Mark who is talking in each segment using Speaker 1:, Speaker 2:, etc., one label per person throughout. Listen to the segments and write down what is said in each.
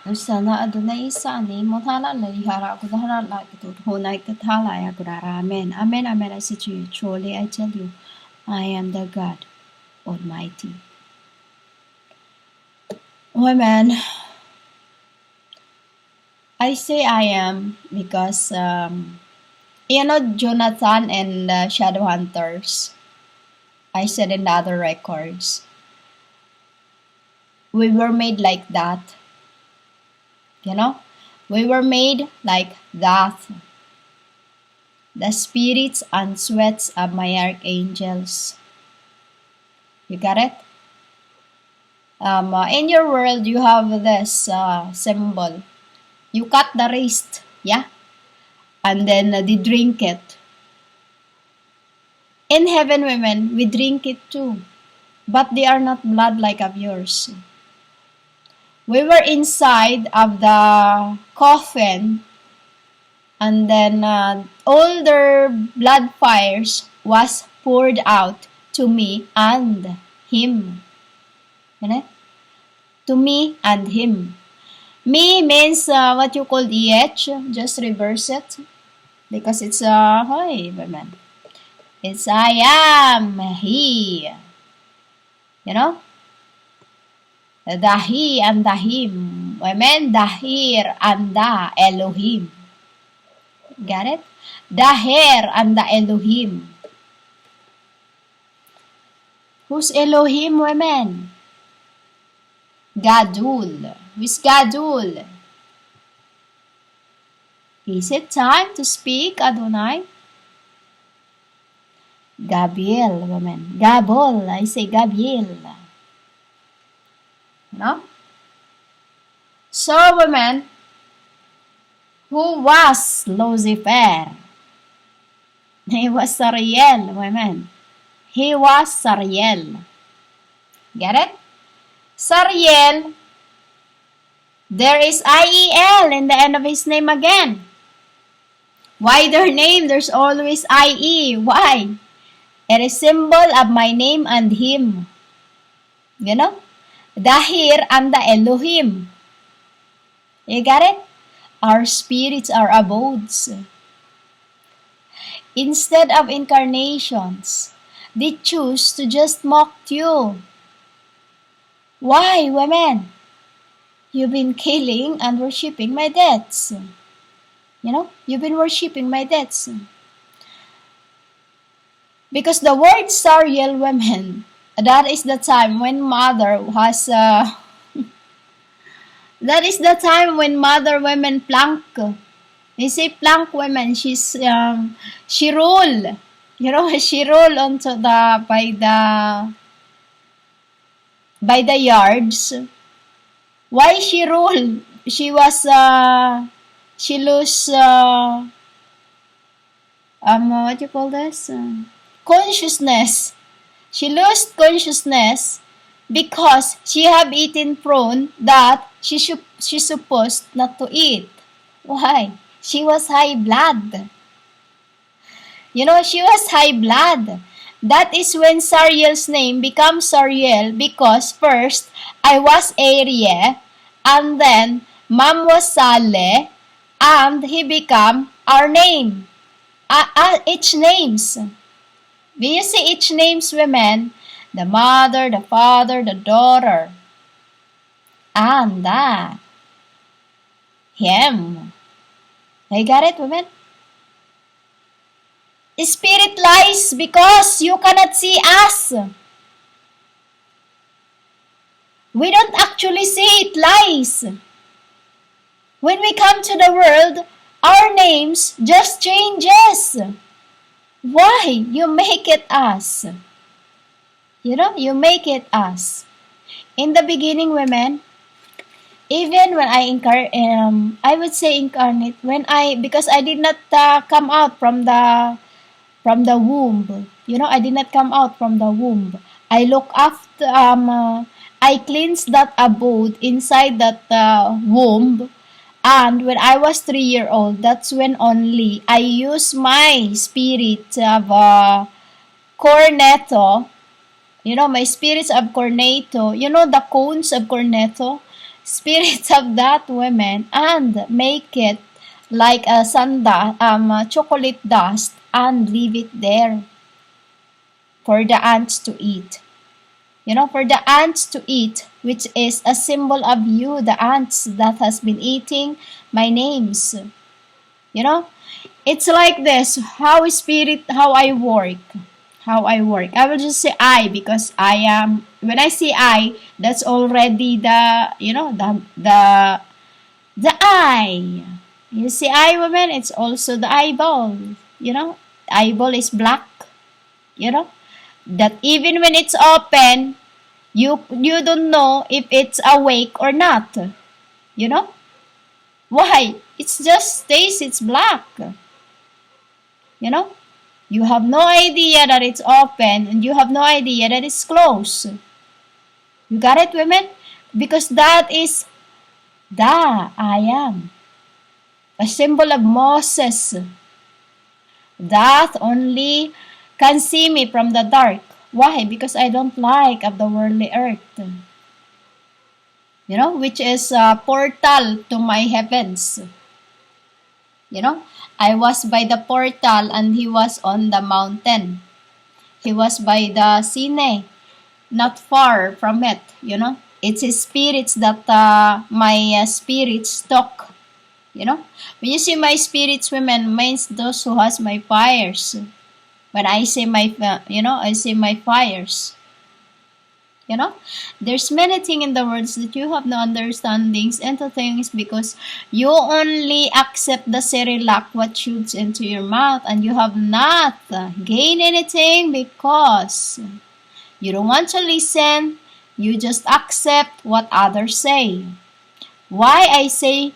Speaker 1: Usana Adonai Sani, Montana Lihara, Gudara like it, Honai Katala, Agudara. Amen. Amen. Amen. I say to you, truly I tell you, I am the God Almighty. Women, I say I am because, Jonathan and Shadowhunters, I said in the other records, we were made like that. We were made like that. The spirits and sweats of my archangels. You got it? In your world, you have this symbol. You cut the wrist, yeah? And then they drink it. In heaven, women, we drink it too. But they are not blood like of yours. We were inside of the coffin, and then all their blood fires was poured out to me and him. To me and him. Me means what you call EH. Just reverse it. Because it's hi, women. It's I am he. The he and the him. Women, the here and the Elohim. Got it? The here and the Elohim. Who's Elohim, women? Gadul. Who's Gadul? Is it time to speak, Adonai? Gabriel, women. Gabol. I say Gabriel. So, women, who was Lucifer? He was Sariel, women. He was Sariel. Get it? Sariel, there is IEL in the end of his name again. Why their name? There's always IE. Why? It is symbol of my name and him. The here and the Elohim. You got it? Our spirits are abodes. Instead of incarnations, they choose to just mock you. Why, women? You've been killing and worshipping my deaths. You've been worshipping my deaths. Because the word Sariel, women, that is the time when mother was, that is the time when mother women plank. They say plank women, she roll. She roll onto by the yards. Why she roll? She was, she lose, what you call this? Consciousness. She lost consciousness because she have eaten prawn that she's supposed not to eat. Why? She was high blood. She was high blood. That is when Sariel's name becomes Sariel because first I was Arie and then Mom was Saleh and he become our name. Each names. Do you see each names, women? The mother, the father, the daughter. And the him. You got it, women? Spirit lies because you cannot see us. We don't actually see it lies. When we come to the world, our names just changes. Why? You make it us. You make it us. In the beginning, women, even when I would say incarnate, because I did not come out from the womb. I did not come out from the womb. I look after, I cleansed that abode inside that womb. And when I was 3-year-old, that's when only I used my spirit of corneto. My spirits of corneto. The cones of corneto. spirits of that woman and make it like a chocolate dust and leave it there for the ants to eat. For the ants to eat, which is a symbol of you, the ants that has been eating my names. It's like this, how I work. I will just say I because I am, when I say I, that's already the eye. You see eye, woman, it's also the eyeball. Eyeball is black, that even when it's open, you don't know if it's awake or not. Why? It's just stays, it's black. You have no idea that it's open and you have no idea that it's closed. You got it, women? Because that is the I am. A symbol of Moses. That only can see me from the dark. Why? Because I don't like of the worldly earth. Which is a portal to my heavens. I was by the portal and he was on the mountain. He was by the Sine, not far from it, It's his spirits that my spirits talk, When you see my spirits, women, means those who has my fires. When I say I say my fires. There's many things in the words that you have no understandings into things because you only accept the Sariel, what shoots into your mouth, and you have not gained anything because you don't want to listen. You just accept what others say. Why I say,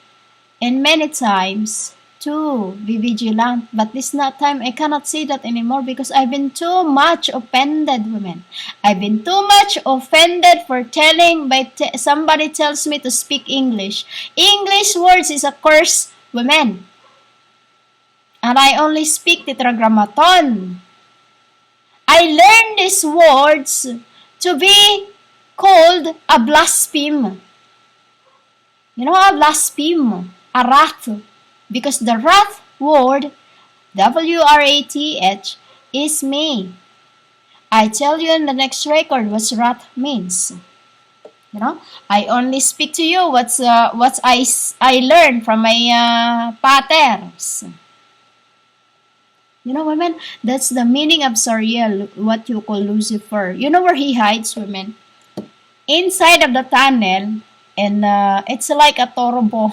Speaker 1: and many times, to be vigilant, but this not time I cannot say that anymore because I've been too much offended, women. I've been too much offended for telling somebody tells me to speak English. English words is a curse, women. And I only speak tetragrammaton. I learned these words to be called a blaspheme. A blaspheme, a wrath. Because the wrath word, W-R-A-T-H, is me. I tell you in the next record what wrath means. I only speak to you what I learned from my paters. Women, that's the meaning of Sariel, what you call Lucifer. Where he hides, women? Inside of the tunnel, and it's like a torbo.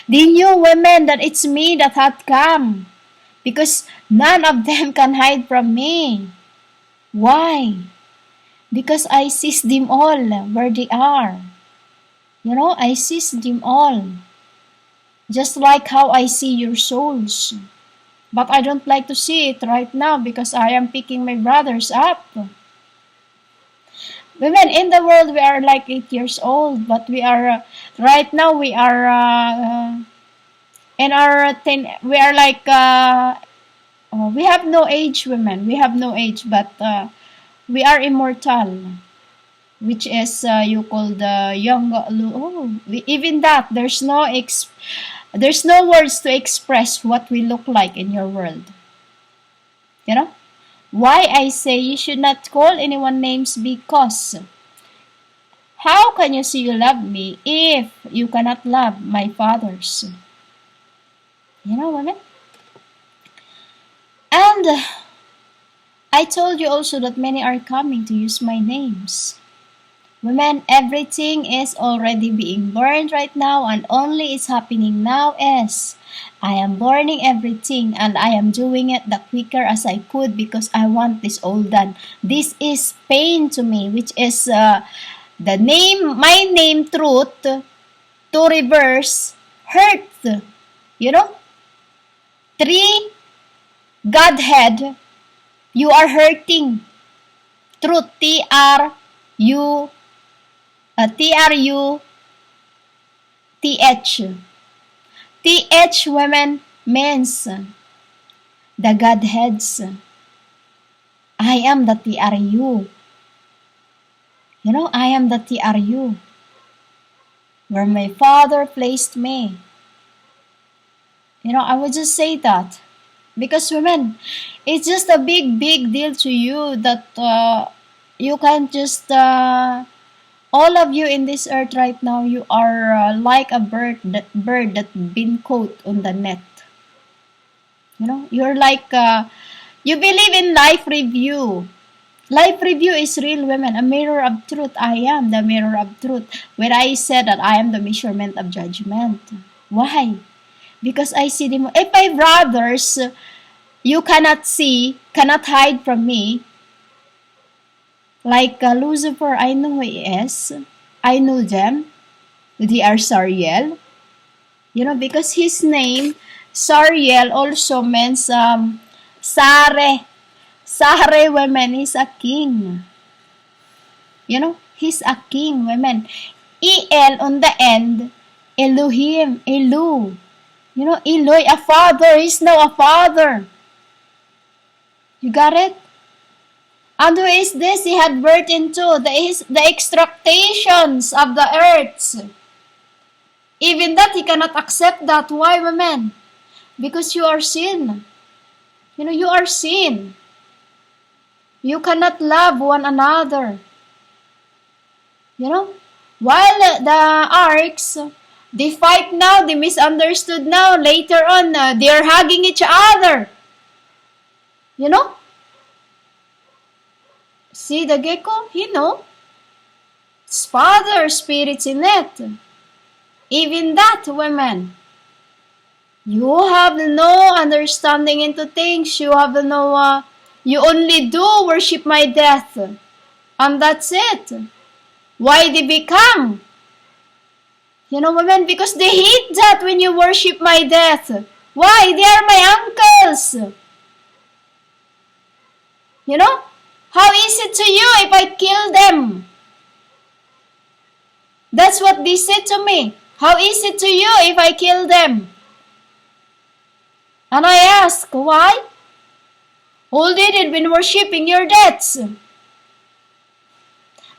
Speaker 1: They knew, women, that it's me that had come. Because none of them can hide from me. Why? Because I seized them all where they are. I seized them all. Just like how I see your souls. But I don't like to see it right now because I am picking my brothers up. Women, in the world, we are like 8 years old, but we are, right now, we are, we are like, we have no age, women. We have no age, but we are immortal, which is, you call the young, even that, there's no words to express what we look like in your world. Why I say you should not call anyone names because how can you say you love me if you cannot love my fathers? Women? And I told you also that many are coming to use my names. Women, everything is already being burned right now and only is happening now is I am burning everything and I am doing it the quicker as I could because I want this all done. This is pain to me, which is my name truth to reverse hurt. 3 Godhead, you are hurting. Truth, T-R-U-T-H. TH, women, means the Godheads. I am the TRU. I am the TRU. where my Father placed me. I would just say that. Because women, it's just a big, big deal to you that you can't just, all of you in this earth right now, you are like a bird that been caught on the net. You're like, you believe in life review. Life review is real, women, a mirror of truth. I am the mirror of truth. When I said that I am the measurement of judgment. Why? Because I see them. If my brothers, you cannot see, cannot hide from me. Like Lucifer, I know who he is. I know them. They are Sariel. Because his name, Sariel, also means Sare. Sare, women, he's a king. He's a king, women. El on the end, Elohim, Elu. Eloy, a father. He's now a father. You got it? And who is this he had birth into? The extractations of the earth. Even that, he cannot accept that. Why, women? Because you are sin. You are sin. You cannot love one another. While the arcs, they fight now, they misunderstood now, later on, they are hugging each other. See the gecko? It's father spirits in it. Even that, women, you have no understanding into things. You have no, you only do worship my death. And that's it. Why they become? Women, because they hate that when you worship my death. Why? They are my uncles. How is it to you if I kill them? That's what they said to me. How is it to you if I kill them? And I ask, why? All they did been worshipping your deaths.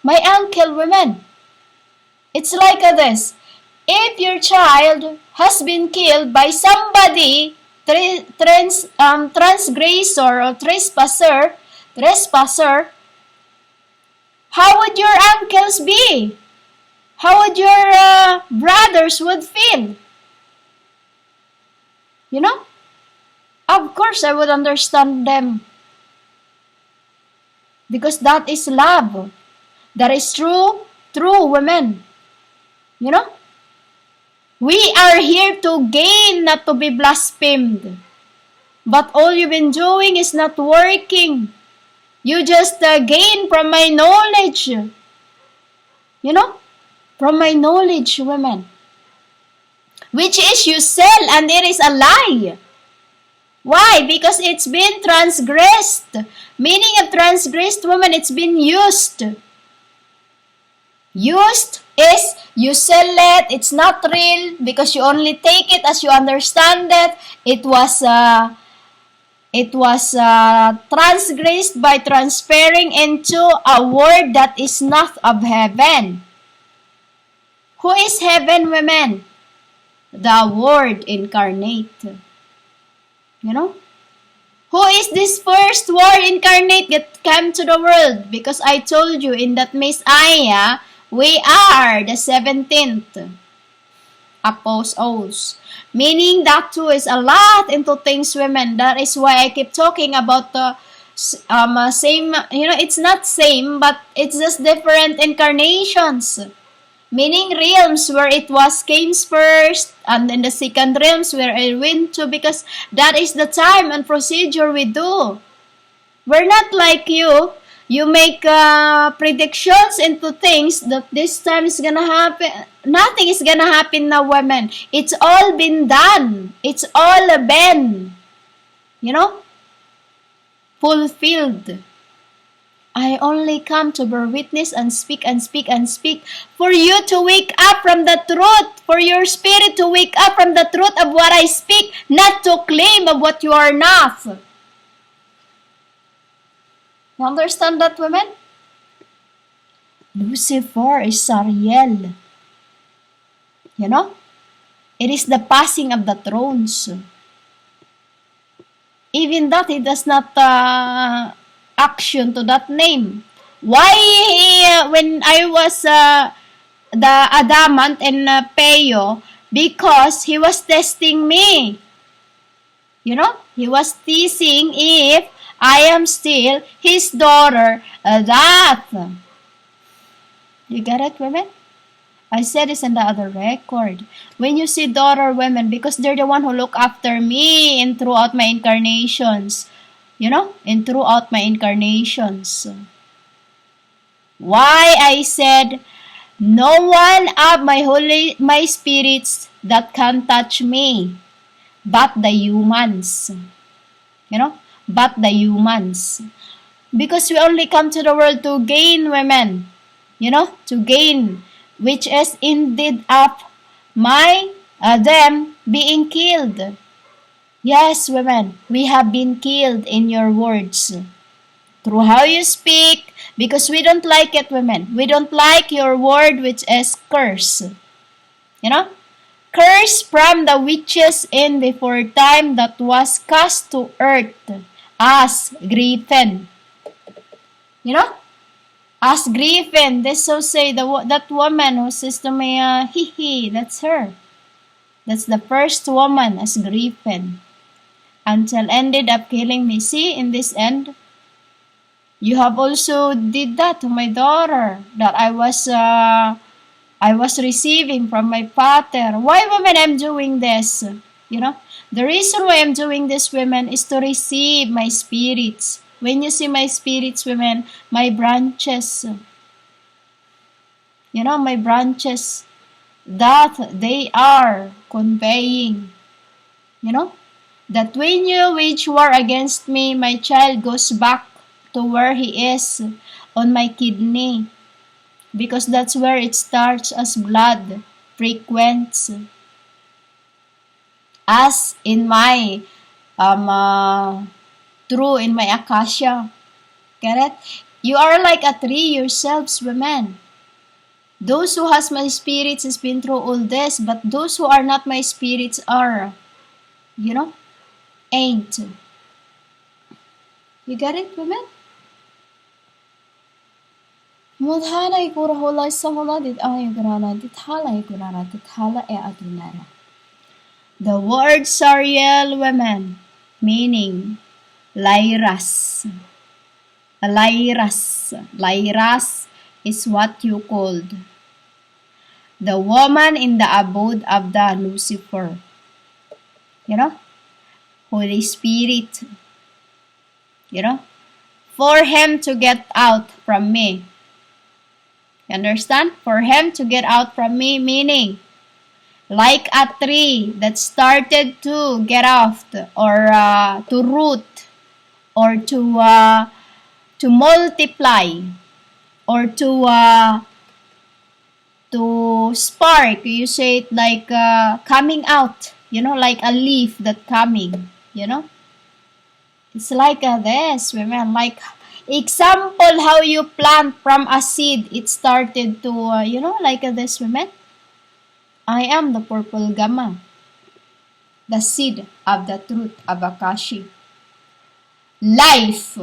Speaker 1: My uncle, women, it's like this. If your child has been killed by somebody, transgressor or trespasser, how would your uncles be? How would your brothers would feel? Of course I would understand them. Because that is love. That is true women. We are here to gain, not to be blasphemed. But all you've been doing is not working. You just gain from my knowledge. From my knowledge, women. Which is you sell and it is a lie. Why? Because it's been transgressed. Meaning of transgressed, woman, it's been used. Used is you sell it, it's not real because you only take it as you understand it. It was transgressed by transferring into a word that is not of heaven. Who is heaven, women? The Word incarnate. Who is this first Word incarnate that came to the world? Because I told you in that Messiah, we are the 17th apostles. Meaning that too is a lot into things, women. That is why I keep talking about the same, it's not same, but it's just different incarnations. Meaning realms where it was came first, and then the second realms where it went to, because that is the time and procedure we do. We're not like you. You make predictions into things that this time is gonna happen. Nothing is gonna happen now, women. It's all been done. It's all been, fulfilled. I only come to bear witness and speak and speak and speak for you to wake up from the truth, for your spirit to wake up from the truth of what I speak, not to claim of what you are not. You understand that, women? Lucifer is Sariel. You know? It is the passing of the thrones. Even that, he does not action to that name. Why when I was the Adamant and Peyo? Because he was testing me. You know, he was teasing if I am still his daughter. That. You get it, women? I said this in the other record. When you see daughter women, because they're the one who look after me and throughout my incarnations. You know, and throughout my incarnations. Why I said, no one of my spirits that can touch me, but the humans. You know, but the humans. Because we only come to the world to gain women. You know, to gain, which is indeed of them being killed. Yes, women, we have been killed in your words. Through how you speak, because we don't like it, women. We don't like your word, which is curse. You know? Curse from the witches in before time that was cast to earth as griffin. You know? As griffin. This so say that woman who says to me, hee, that's her. That's the first woman as griffin. Until ended up killing me. See, in this end, you have also did that to my daughter that I was receiving from my father. Why, women, I'm doing this? You know, the reason why I'm doing this, women, is to receive my spirits. When you see my spirits, women, my branches, you know, my branches, that they are conveying, you know, that when you wage war against me, my child goes back to where he is, on my kidney. Because that's where it starts as blood, frequents. As in my, true in my acacia. Get it? You are like a tree yourselves, women. Those who has my spirits has been through all this, but those who are not my spirits are, you know, ain't. You get it, women? Mudhalay kurahulay sa hula dit ay grana dit halay kurana dit hala e atunara. The word Sariel, women, meaning Lyras. Lyras is what you called the woman in the abode of the Lucifer. You know? Holy Spirit. You know? For him to get out from me. You understand? For him to get out from me, meaning like a tree that started to get off or to root or to multiply or to spark. You say it like coming out, you know, like a leaf that coming, you know. It's like this, women, like example how you plant from a seed, it started to, you know, like this, women. I am the purple gamma, the seed of the truth of Akashi. Life